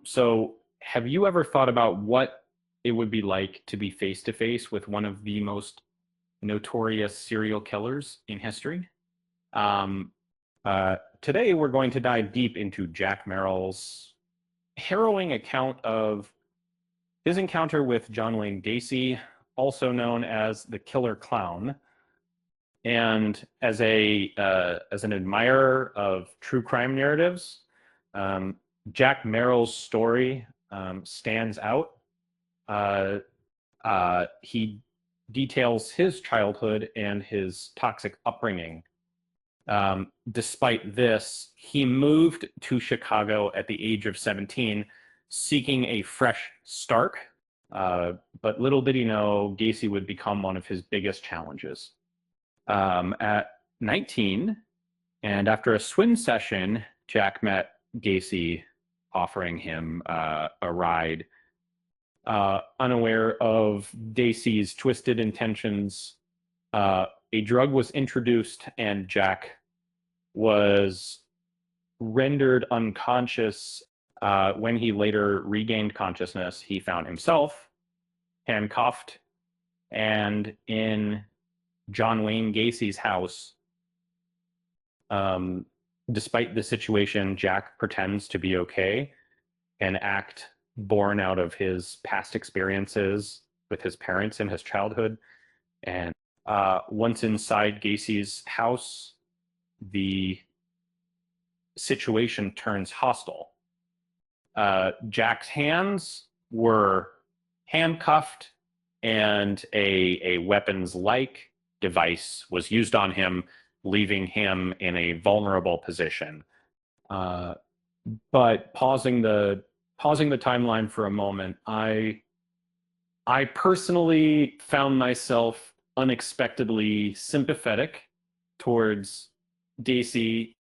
So have you ever thought about what it would be like to be face to face with one of the most notorious serial killers in history? Um, Today, we're going to dive deep into Jack Merrill's harrowing account of his encounter with John Wayne Gacy, also known as the Killer Clown. And as an admirer of true crime narratives, um, Jack Merrill's story stands out. Uh, he details his childhood and his toxic upbringing. Despite this, he moved to Chicago at the age of 17, seeking a fresh start. But little did he know, Gacy would become one of his biggest challenges. At 19, and after a swim session, Jack met Gacy, offering him a ride. Unaware of Gacy's twisted intentions, a drug was introduced, and Jack was rendered unconscious. When he later regained consciousness, he found himself handcuffed and in John Wayne Gacy's house. Um, Despite the situation, Jack pretends to be okay, an act born out of his past experiences with his parents in his childhood. And once inside Gacy's house, the situation turns hostile. Jack's hands were handcuffed, and a weapons-like device was used on him, leaving him in a vulnerable position. Uh, but pausing the timeline for a moment, I personally found myself unexpectedly sympathetic towards Gacy,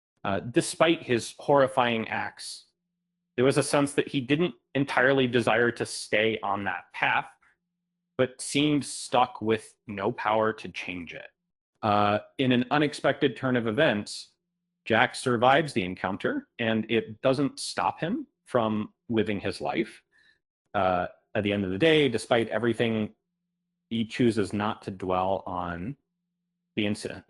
despite his horrifying acts. There was a sense that he didn't entirely desire to stay on that path, but seemed stuck with no power to change it. In an unexpected turn of events, Jack survives the encounter, and it doesn't stop him from living his life. At the end of the day, despite everything, he chooses not to dwell on the incident.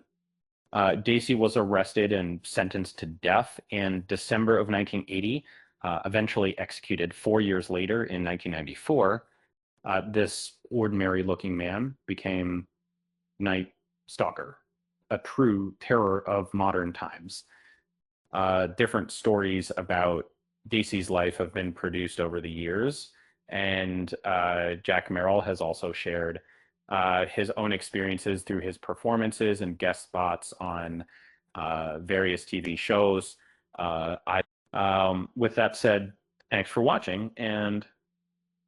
Gacy was arrested and sentenced to death in December of 1980, eventually executed 4 years later in 1994. This ordinary-looking man became Night Stalker, a true terror of modern times. Different stories about Gacy's life have been produced over the years, and Jack Merrill has also shared his own experiences through his performances and guest spots on various TV shows. With that said, thanks for watching, and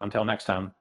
until next time.